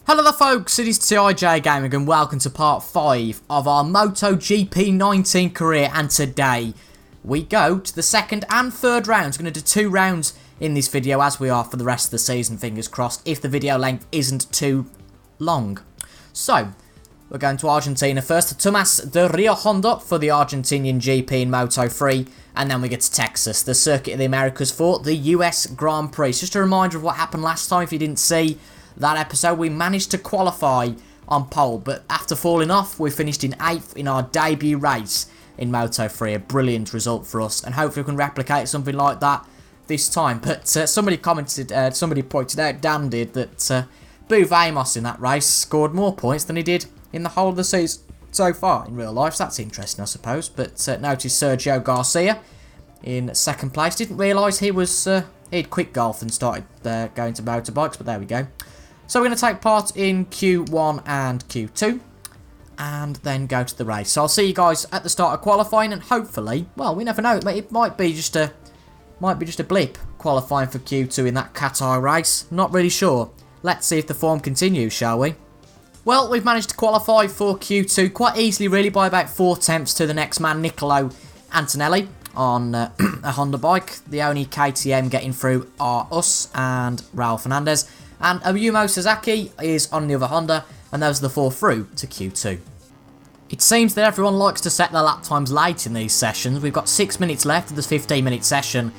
Hello there folks, it is TIJ Gaming and welcome to part 5 of our MotoGP 19 career, and today we go to the second and third rounds. We're going to do 2 rounds in this video as we are for the rest of the season, fingers crossed, if the video length isn't too long. So, we're going to Argentina first, to Tomás de Rio Honda for the Argentinian GP in Moto3, and then we get to Texas, the Circuit of the Americas for the US Grand Prix. Just a reminder of what happened last time if you didn't see that episode. We managed to qualify on pole, but after falling off, we finished in 8th in our debut race in Moto3. A brilliant result for us, and hopefully we can replicate something like that this time. But somebody pointed out, Dan did, that Booth Amos in that race scored more points than he did in the whole of the season so far in real life. So that's interesting, I suppose. But notice Sergio Garcia in second place. Didn't realise he'd quit golf and started going to motorbikes, but there we go. So we're going to take part in Q1 and Q2, and then go to the race. So I'll see you guys at the start of qualifying, and hopefully, well, we never know, it might be just a blip qualifying for Q2 in that Qatar race. Not really sure. Let's see if the form continues, shall we? Well, we've managed to qualify for Q2 quite easily, really, by about 4 tenths to the next man, Nicolo Antonelli, on a Honda bike. The only KTM getting through are us and Raul Fernandez. And Ayumu Sasaki is on the other Honda, and those are the 4 through to Q2. It seems that everyone likes to set their lap times late in these sessions. We've got 6 minutes left of this 15-minute session,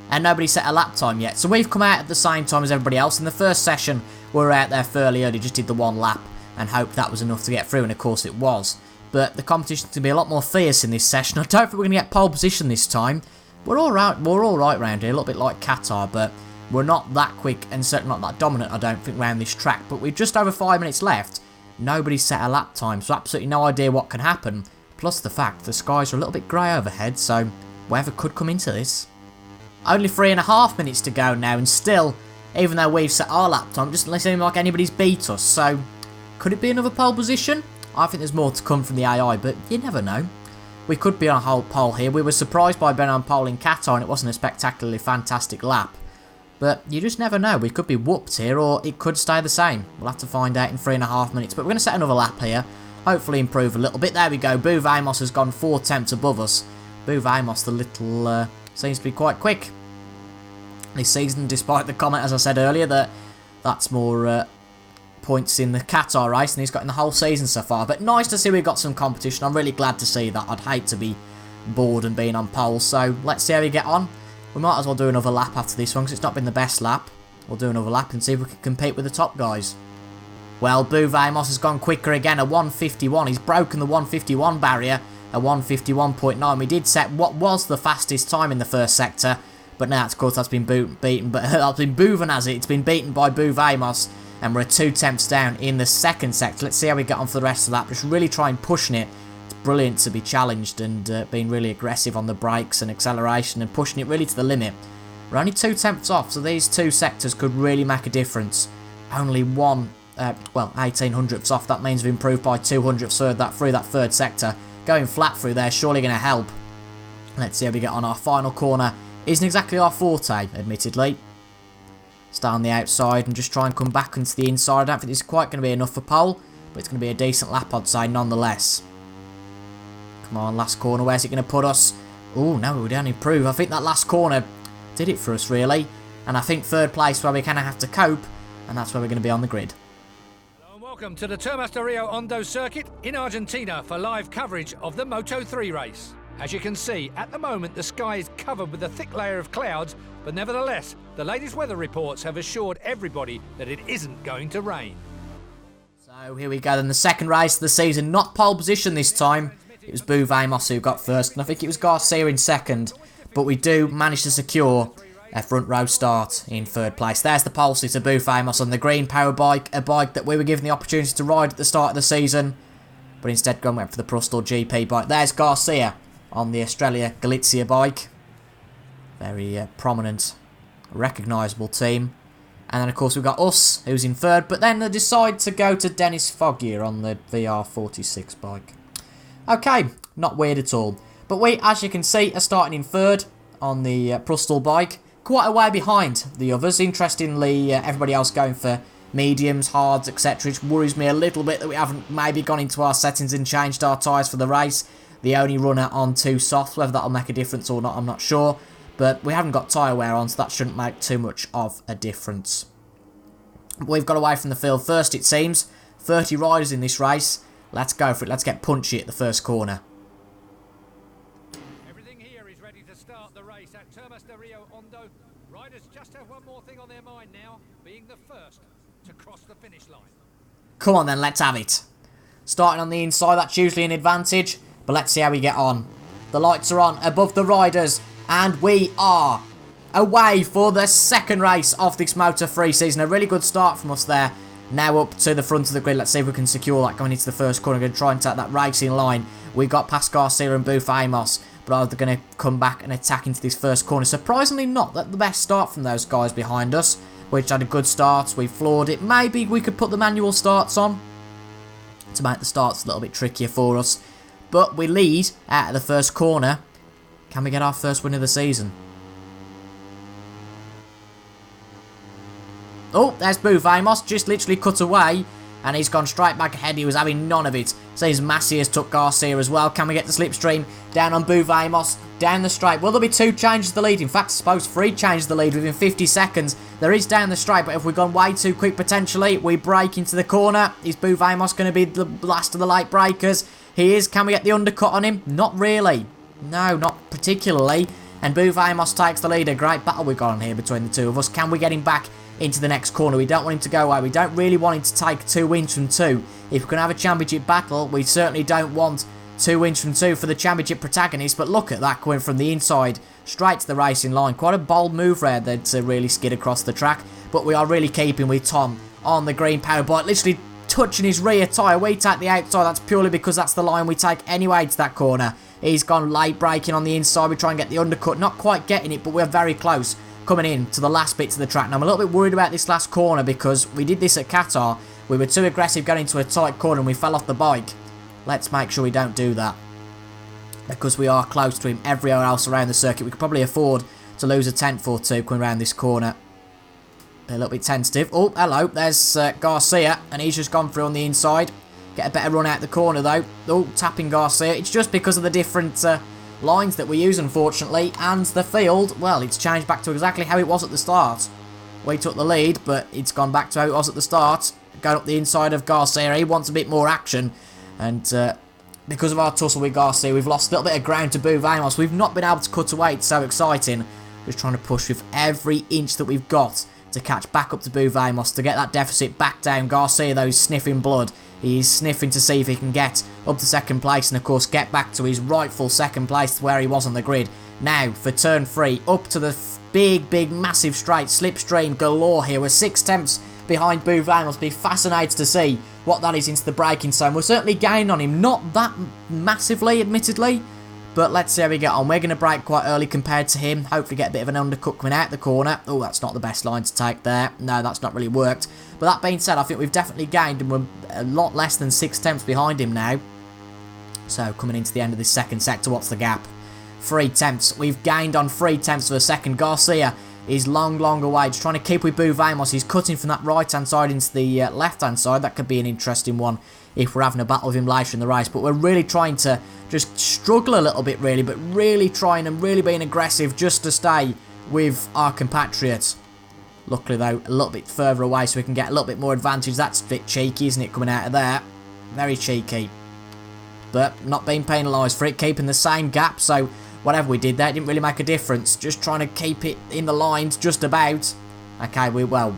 and nobody set a lap time yet. So we've come out at the same time as everybody else. In the first session, we were out there fairly early, just did the 1 lap, and hoped that was enough to get through, and of course it was. But the competition's going to be a lot more fierce in this session. I don't think we're going to get pole position this time. We're all right round here, a little bit like Qatar, but we're not that quick and certainly not that dominant, I don't think, around this track. But with just over 5 minutes left, nobody's set a lap time, so absolutely no idea what can happen. Plus the fact the skies are a little bit grey overhead, so weather could come into this. Only 3.5 minutes to go now, and still, even though we've set our lap time, it doesn't seem like anybody's beat us. So, could it be another pole position? I think there's more to come from the AI, but you never know. We could be on a whole pole here. We were surprised by being on pole in Qatar, and it wasn't a spectacularly fantastic lap. But you just never know. We could be whooped here, or it could stay the same. We'll have to find out in 3.5 minutes. But we're going to set another lap here. Hopefully improve a little bit. There we go. Booth Amos has gone 4 tenths above us. Booth Amos, the little, seems to be quite quick this season, despite the comment, as I said earlier, that that's more points in the Qatar race than he's got in the whole season so far. But nice to see we've got some competition. I'm really glad to see that. I'd hate to be bored and being on pole. So let's see how we get on. We might as well do another lap after this one, because it's not been the best lap. We'll do another lap and see if we can compete with the top guys. Well, Booth Amos has gone quicker again, a 151. He's broken the 151 barrier, a 151.9. We did set what was the fastest time in the first sector, but now, of course, that's been beaten. But that's been Booven, has it? It's been beaten by Booth Amos, and we're 2 tenths down in the second sector. Let's see how we get on for the rest of the lap. Just really try and pushing it. Brilliant to be challenged and being really aggressive on the brakes and acceleration and pushing it really to the limit. We're only 2 tenths off, so these 2 sectors could really make a difference. Only 18 hundredths off. That means we've improved by 2 hundredths through that third sector. Going flat through there, surely going to help. Let's see how we get on. Our final corner isn't exactly our forte, admittedly. Stay on the outside and just try and come back into the inside. I don't think this is quite going to be enough for pole, but it's going to be a decent lap, I'd say, nonetheless. Come on, last corner, where's it going to put us? Oh, no, we don't improve. I think that last corner did it for us, really. And I think third place where we kind of have to cope, and that's where we're going to be on the grid. Hello and welcome to the Tomás de Rio Honda circuit in Argentina for live coverage of the Moto3 race. As you can see, at the moment the sky is covered with a thick layer of clouds, but nevertheless, the latest weather reports have assured everybody that it isn't going to rain. So here we go, then the second race of the season, not pole position this time. It was Booth Amos who got first, and I think it was Garcia in second. But we do manage to secure a front row start in third place. There's the pole sitter, Booth Amos, on the green power bike, a bike that we were given the opportunity to ride at the start of the season, but instead went for the Bristol GP bike. There's Garcia on the Australia Galicia bike. Very prominent, recognisable team. And then, of course, we've got us, who's in third, but then they decide to go to Dennis Foggier on the VR46 bike. Okay, not weird at all. But we, as you can see, are starting in third on the Bristol bike. Quite a way behind the others. Interestingly, everybody else going for mediums, hards, etc. It worries me a little bit that we haven't maybe gone into our settings and changed our tyres for the race. The only runner on 2 soft, whether that'll make a difference or not, I'm not sure. But we haven't got tyre wear on, so that shouldn't make too much of a difference. We've got away from the field first, it seems. 30 riders in this race. Let's go for it. Let's get punchy at the first corner. Everything here is ready to start the race at Termas de Rio Hondo. Riders just have one more thing on their mind now, being the first to cross the finish line. Come on then, let's have it. Starting on the inside, that's usually an advantage, but let's see how we get on. The lights are on above the riders, and we are away for the second race of this Moto3 season. A really good start from us there. Now up to the front of the grid. Let's see if we can secure that going into the first corner. We're going to try and take that racing line. We got past Garcia and Booth Amos, but are they going to come back and attack into this first corner? Surprisingly not the best start from those guys behind us, which had a good start. We floored it. Maybe we could put the manual starts on to make the starts a little bit trickier for us. But we lead out of the first corner. Can we get our first win of the season? Oh, there's Booth Amos, just literally cut away, and he's gone straight back ahead. He was having none of it. Says Massey has took Garcia as well. Can we get the slipstream down on Booth Amos, down the straight? Will there be 2 changes to the lead? In fact, I suppose 3 changes to the lead within 50 seconds. There is down the straight, but if we've gone way too quick potentially, we break into the corner. Is Booth Amos going to be the last of the late breakers? He is. Can we get the undercut on him? Not really. No, not particularly. And Booth Amos takes the lead. A great battle we've got on here between the two of us. Can we get him back into the next corner? We don't want him to go away. We don't really want him to take 2 wins from 2. If we can have a championship battle, we certainly don't want 2 wins from 2 for the championship protagonist. But look at that, going from the inside straight to the racing line. Quite a bold move there to really skid across the track. But we are really keeping with Tom on the green power bike, literally touching his rear tyre. We take the outside. That's purely because that's the line we take anyway to that corner. He's gone late braking on the inside. We try and get the undercut. Not quite getting it, but we're very close coming in to the last bits of the track. Now, I'm a little bit worried about this last corner because we did this at Qatar. We were too aggressive going into a tight corner and we fell off the bike. Let's make sure we don't do that, because we are close to him everywhere else around the circuit. We could probably afford to lose a tenth or 2 coming around this corner. A little bit tentative. Oh, hello. There's Garcia, and he's just gone through on the inside. Get a better run out the corner, though. Oh, tapping Garcia. It's just because of the different lines that we use, unfortunately, and the field, well, it's changed back to exactly how it was at the start. We took the lead, but it's gone back to how it was at the start. Going up the inside of Garcia. He wants a bit more action, and because of our tussle with Garcia, we've lost a little bit of ground to Booth Amos. We've not been able to cut away. It's so exciting. Just trying to push with every inch that we've got to catch back up to Booth Amos, to get that deficit back down. Garcia, though, is sniffing blood. He's sniffing to see if he can get up to second place and, of course, get back to his rightful second place where he was on the grid. Now, for turn 3, up to the big, massive straight. Slipstream galore here. We're 6 tenths behind Booth Amos. Be fascinated to see what that is into the braking zone. We're certainly gaining on him. Not that massively, admittedly, but let's see how we get on. We're going to brake quite early compared to him. Hopefully get a bit of an undercut coming out the corner. Oh, that's not the best line to take there. No, that's not really worked. But that being said, I think we've definitely gained, and we're a lot less than 6 tenths behind him now. So, coming into the end of this second sector, what's the gap? 3 tenths. We've gained on 3 tenths of a second. Garcia is long away, just trying to keep with Booth Amos. He's cutting from that right-hand side into the left-hand side. That could be an interesting one if we're having a battle with him later in the race. But we're really trying to just struggle a little bit, really, but really trying and really being aggressive just to stay with our compatriots. Luckily, though, a little bit further away so we can get a little bit more advantage. That's a bit cheeky, isn't it, coming out of there? Very cheeky. But not being penalised for it, keeping the same gap, so whatever we did there, it didn't really make a difference. Just trying to keep it in the lines, just about. Okay, we were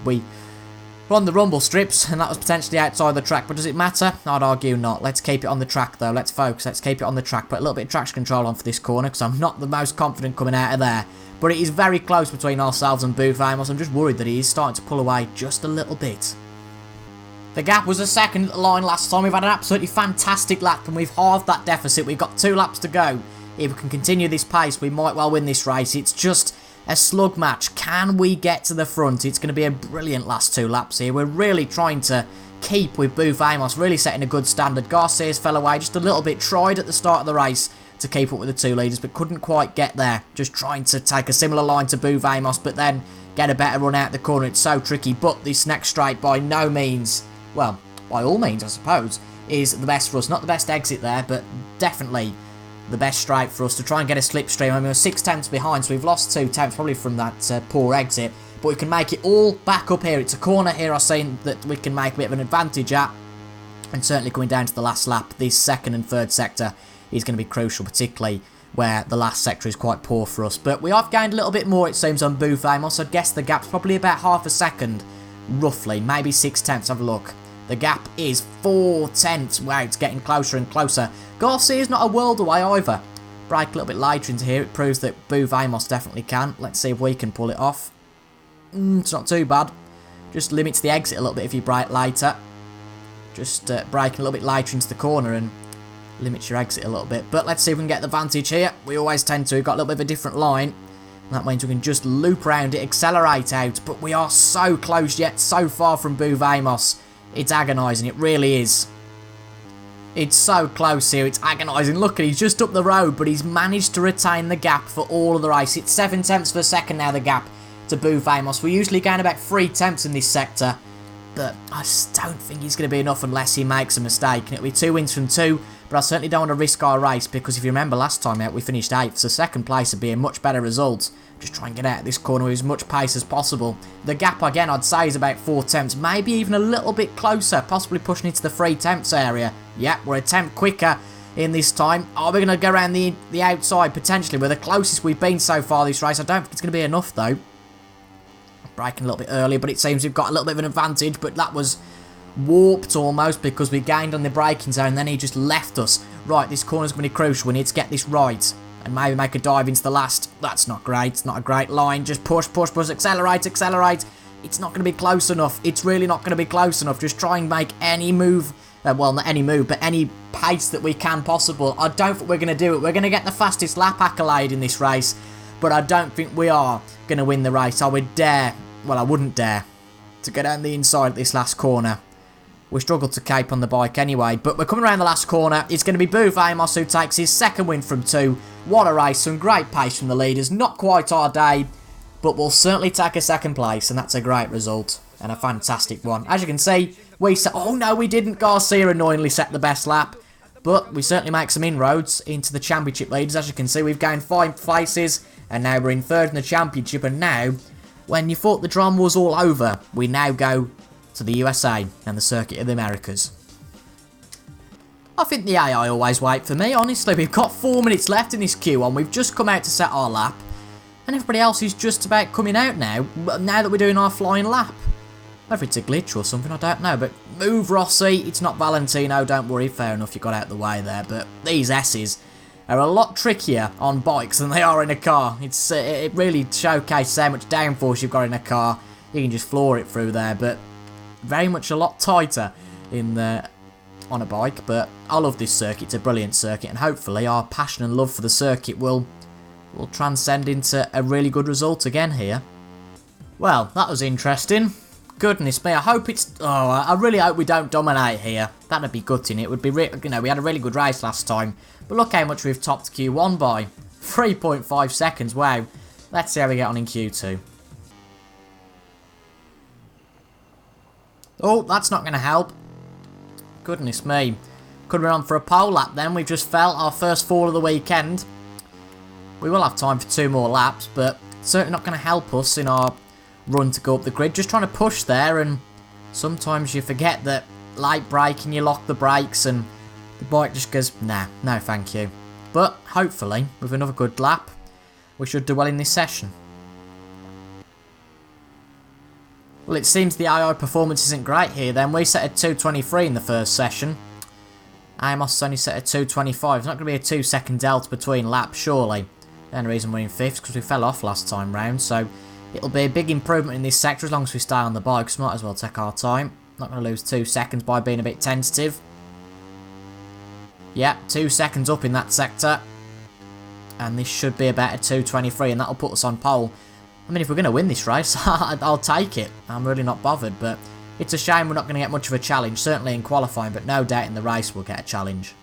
on the rumble strips, and that was potentially outside the track, but does it matter? I'd argue not. Let's keep it on the track, though. Let's focus. Let's keep it on the track. Put a little bit of traction control on for this corner, because I'm not the most confident coming out of there. But it is very close between ourselves and Booth Amos. I'm just worried that he is starting to pull away just a little bit. The gap was a second at the line last time. We've had an absolutely fantastic lap, and we've halved that deficit. We've got 2 laps to go. If we can continue this pace, we might well win this race. It's just a slug match. Can we get to the front? It's going to be a brilliant last 2 laps here. We're really trying to keep with Booth Amos, really setting a good standard. Garcia's fell away just a little bit. Tried at the start of the race to keep up with the 2 leaders, but couldn't quite get there. Just trying to take a similar line to Booth Amos, but then get a better run out the corner. It's so tricky, but this next straight by no means, well, by all means I suppose, is the best for us. Not the best exit there, but definitely the best straight for us to try and get a slipstream. I mean, we're 6 tenths behind, so we've lost 2 tenths probably from that poor exit, but we can make it all back up here. It's a corner here I've seen that we can make a bit of an advantage at, and certainly coming down to the last lap, this second and third sector is going to be crucial, particularly where the last sector is quite poor for us. But we have gained a little bit more, it seems, on Booth Amos. I'd guess the gap's probably about half a second, roughly, maybe 6 tenths. Have a look. The gap is 4 tenths. Wow, it's getting closer and closer. Garcia's not a world away either. Brake a little bit later into here. It proves that Booth Amos definitely can. Let's see if we can pull it off. It's not too bad. Just limits the exit a little bit if you brake later. Just braking a little bit later into the corner and limits your exit a little bit. But let's see if we can get the advantage here. We always tend to. We've got a little bit of a different line. That means we can just loop around it, accelerate out. But we are so close yet so far from Booth Amos. It's agonising. It really is. It's so close here. It's agonising. Look, he's just up the road, but he's managed to retain the gap for all of the race. It's 7 tenths per second now, the gap to Booth Amos. We usually gain about 3 tenths in this sector, but I just don't think he's going to be enough unless he makes a mistake. And it'll be 2 wins from 2, but I certainly don't want to risk our race, because if you remember last time out, we finished 8th, so second place would be a much better result. Just try and get out of this corner with as much pace as possible. The gap, again, I'd say is about 4 tenths, maybe even a little bit closer, possibly pushing into the 3 tenths area. Yeah, we're a tenth quicker in this time. Are we going to go around the outside, potentially? We're the closest we've been so far this race. I don't think it's going to be enough, though. Braking a little bit earlier, but it seems we've got a little bit of an advantage, but that was warped almost because we gained on the braking zone, and then he just left us. Right, this corner's going to be crucial. We need to get this right and maybe make a dive into the last. That's not great. It's not a great line. Just push, push, push, accelerate, accelerate. It's not going to be close enough. It's really not going to be close enough. Just try and make any move. Well, not any move, but any pace that we can possible. I don't think we're going to do it. We're going to get the fastest lap accolade in this race, but I don't think we are going to win the race. I would dare, well, I wouldn't dare to go down the inside of this last corner. We struggled to cape on the bike anyway, but we're coming around the last corner. It's going to be Booth Amos who takes his second win from 2. What a race. Some great pace from the leaders. Not quite our day, but we'll certainly take a second place, and that's a great result and a fantastic one. As you can see, we set... Oh, no, we didn't. Garcia annoyingly set the best lap, but we certainly make some inroads into the championship leaders. As you can see, we've gained 5 places, and now we're in 3rd in the championship, and now, when you thought the drama was all over, we now go to the USA and the Circuit of the Americas. I think the AI always wait for me, honestly. We've got 4 minutes left in this Q1. We've just come out to set our lap, and everybody else is just about coming out now that we're doing our flying lap. Whether it's a glitch or something, I don't know, but move, Rossi. It's not Valentino, don't worry. Fair enough, you got out of the way there, but these S's are a lot trickier on bikes than they are in a car. It really showcases how much downforce you've got in a car. You can just floor it through there, but very much a lot tighter on a bike. But I love this circuit. It's a brilliant circuit, and hopefully our passion and love for the circuit will transcend into a really good result again here. Well, that was interesting. Goodness me, I hope it's... Oh, I really hope we don't dominate here. That'd be gutting. It would be... You know, we had a really good race last time, but look how much we've topped Q1 by. 3.5 seconds, wow. Let's see how we get on in Q2. Oh, that's not going to help. Goodness me. Could have been on for a pole lap then. We've just felt our first fall of the weekend. We will have time for 2 more laps, but certainly not going to help us in our run to go up the grid. Just trying to push there, and sometimes you forget that late braking, you lock the brakes, and the bike just goes, nah, no thank you. But hopefully, with another good lap, we should do well in this session. Well, it seems the AI performance isn't great here then. We set a 2:23 in the first session. Amos only set a 2:25. It's not going to be a 2-second delta between laps, surely. The only reason we're in 5th is because we fell off last time round, so it'll be a big improvement in this sector as long as we stay on the bike, so might as well take our time. Not going to lose 2 seconds by being a bit tentative. Yeah, 2 seconds up in that sector. And this should be about a 2:23, and that'll put us on pole. I mean, if we're going to win this race, I'll take it. I'm really not bothered, but it's a shame we're not going to get much of a challenge, certainly in qualifying, but no doubt in the race we'll get a challenge.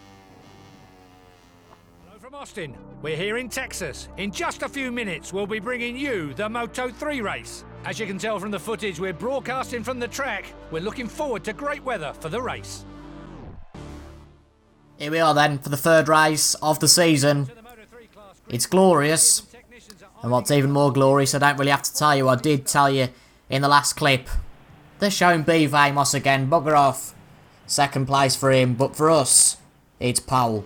Hello from Austin. We're here in Texas. In just a few minutes, we'll be bringing you the Moto3 race. As you can tell from the footage, we're broadcasting from the track. We're looking forward to great weather for the race. Here we are then for the third race of the season. It's glorious. And what's even more glorious, I don't really have to tell you, I did tell you in the last clip. They're showing B. Vamos again, bugger off. Second place for him, but for us, it's pole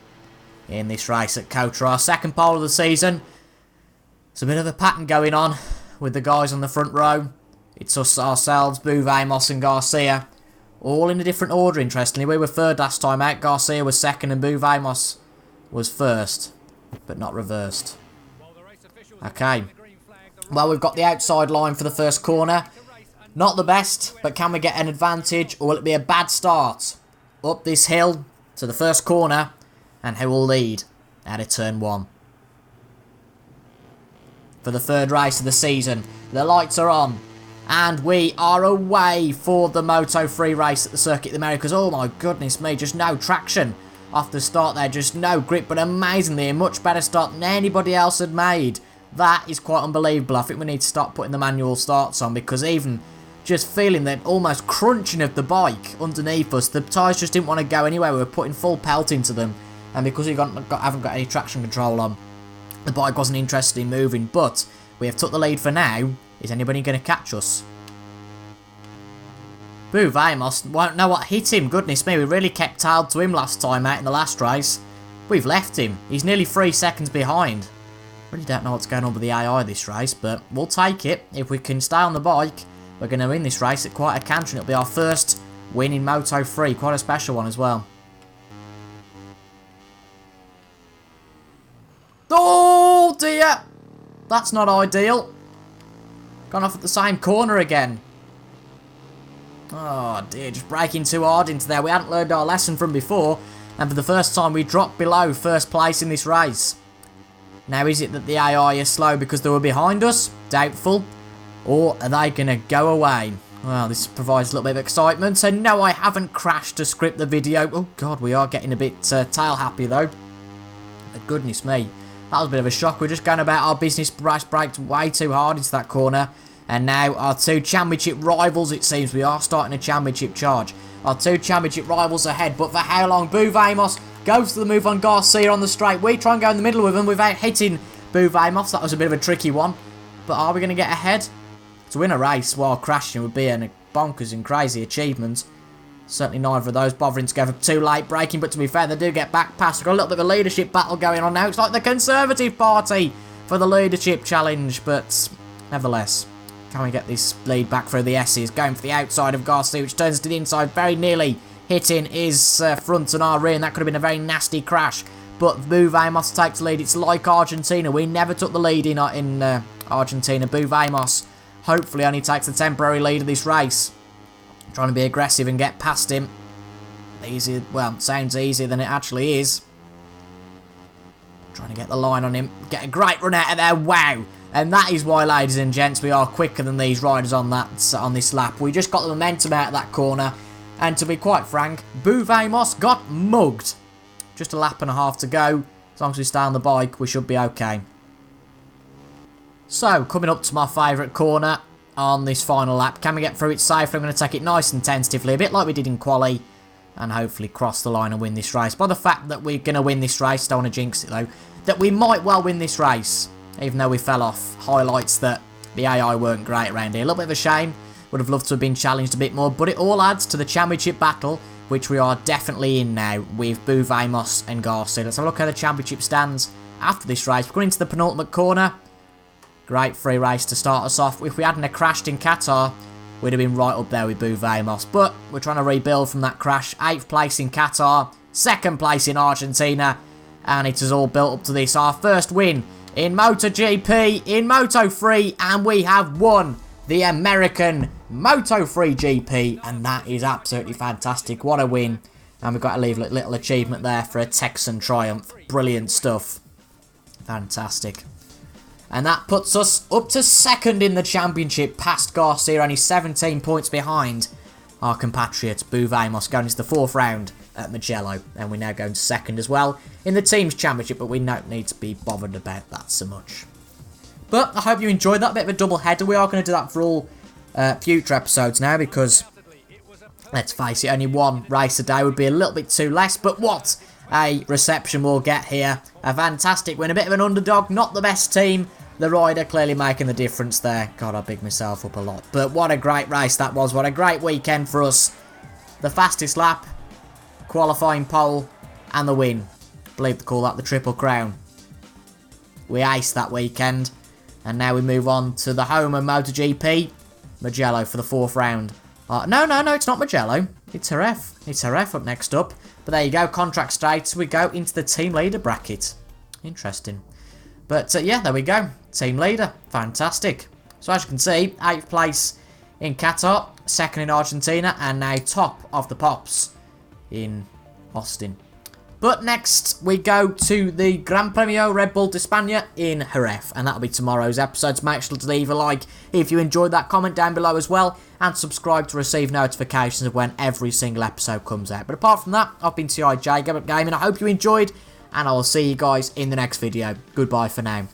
in this race at Cotra. Our second pole of the season. It's a bit of a pattern going on with the guys on the front row. It's us ourselves, Boo Vamos and Garcia. All in a different order, interestingly. We were third last time out, Garcia was second and Boo Vamos was first, but not reversed. Okay, well, we've got the outside line for the first corner. Not the best, but can we get an advantage, or will it be a bad start? Up this hill to the first corner, and who will lead out of turn 1? For the third race of the season, the lights are on, and we are away for the Moto3 race at the Circuit of the Americas. Oh my goodness me, just no traction off the start there, just no grip, but amazingly a much better start than anybody else had made. That is quite unbelievable. I think we need to start putting the manual starts on, because even just feeling that almost crunching of the bike underneath us, the tyres just didn't want to go anywhere. We were putting full pelt into them, and because we haven't got any traction control on, the bike wasn't interested in moving. But we have took the lead for now. Is anybody going to catch us? Boo Vamos won't know what hit him. Goodness me, we really kept tailed to him last time out in the last race. We've left him. He's nearly 3 seconds behind. Really don't know what's going on with the AI this race, but we'll take it. If we can stay on the bike, we're going to win this race at quite a canter, and it'll be our first win in Moto3. Quite a special one as well. Oh dear! That's not ideal. Gone off at the same corner again. Oh dear, just braking too hard into there. We hadn't learned our lesson from before, and for the first time we dropped below first place in this race. Now, is it that the AI are slow because they were behind us? Doubtful. Or are they going to go away? Well, this provides a little bit of excitement. So no, I haven't crashed to script the video. Oh god, we are getting a bit tail happy though. But goodness me, that was a bit of a shock. We're just going about our business, braked way too hard into that corner. And now our 2 championship rivals, it seems we are starting a championship charge. Our 2 championship rivals ahead, but for how long? Boo Vamos goes to the move on Garcia on the straight. We try and go in the middle with him without hitting Boo Vamos. That was a bit of a tricky one. But are we going to get ahead? To win a race while crashing would be a bonkers and crazy achievement. Certainly neither of those bothering together too late braking, but to be fair, they do get back past. We've got a little bit of a leadership battle going on now. It's like the Conservative Party for the leadership challenge, but nevertheless, can we get this lead back through the S's? Going for the outside of Garcia, which turns to the inside, very nearly hitting his front and our rear, and that could have been a very nasty crash. But Boo Vamos takes the lead. It's like Argentina. We never took the lead in Argentina. Boo Vamos hopefully only takes the temporary lead of this race. Trying to be aggressive and get past him. Easy, well, sounds easier than it actually is. Trying to get the line on him. Get a great run out of there. Wow. And that is why, ladies and gents, we are quicker than these riders on this lap. We just got the momentum out of that corner. And to be quite frank, Boo Vamos got mugged. Just a lap and a half to go. As long as we stay on the bike, we should be okay. So, coming up to my favourite corner on this final lap. Can we get through it safely? I'm going to take it nice and tentatively, a bit like we did in quali, and hopefully cross the line and win this race. By the fact that we're going to win this race, don't want to jinx it though, that we might well win this race, even though we fell off, highlights that the AI weren't great around here. A little bit of a shame. Would have loved to have been challenged a bit more, but it all adds to the championship battle, which we are definitely in now with Boo Vamos and Garcia. Let's have a look how the championship stands after this race. We're going into the penultimate corner. Great free race to start us off. If we hadn't crashed in Qatar, we'd have been right up there with Boo Vamos. But we're trying to rebuild from that crash. 8th place in Qatar, 2nd place in Argentina, and it has all built up to this. Our first win in MotoGP, in Moto3, and we have won the American Moto3 GP, and that is absolutely fantastic. What a win. And we've got to leave a little achievement there for a Texan triumph. Brilliant stuff. Fantastic. And that puts us up to 2nd in the championship, past Garcia, only 17 points behind our compatriot Boo Vamos, going into the 4th round at Mugello. And we're now going to 2nd as well in the team's championship, but we don't need to be bothered about that so much. But I hope you enjoyed that bit of a double header. We are going to do that for all future episodes now because, let's face it, only one race a day would be a little bit too less. But what a reception we'll get here. A fantastic win, a bit of an underdog, not the best team. The rider clearly making the difference there. God, I big myself up a lot. But what a great race that was. What a great weekend for us. The fastest lap, qualifying pole, and the win. I believe they call that the Triple Crown. We aced that weekend. And now we move on to the home of MotoGP. Mugello for the 4th round. No, it's not Mugello. It's Jerez. It's Jerez up next up. But there you go, contract status. We go into the team leader bracket. Interesting. But yeah, there we go. Team leader. Fantastic. So as you can see, 8th place in Qatar, 2nd in Argentina, and now top of the pops in Austin. But next, we go to the Gran Premio Red Bull de España in Jerez, and that'll be tomorrow's episode. So make sure to leave a like if you enjoyed that, comment down below as well, and subscribe to receive notifications of when every single episode comes out. But apart from that, I've been CIJ Gaming. I hope you enjoyed, and I will see you guys in the next video. Goodbye for now.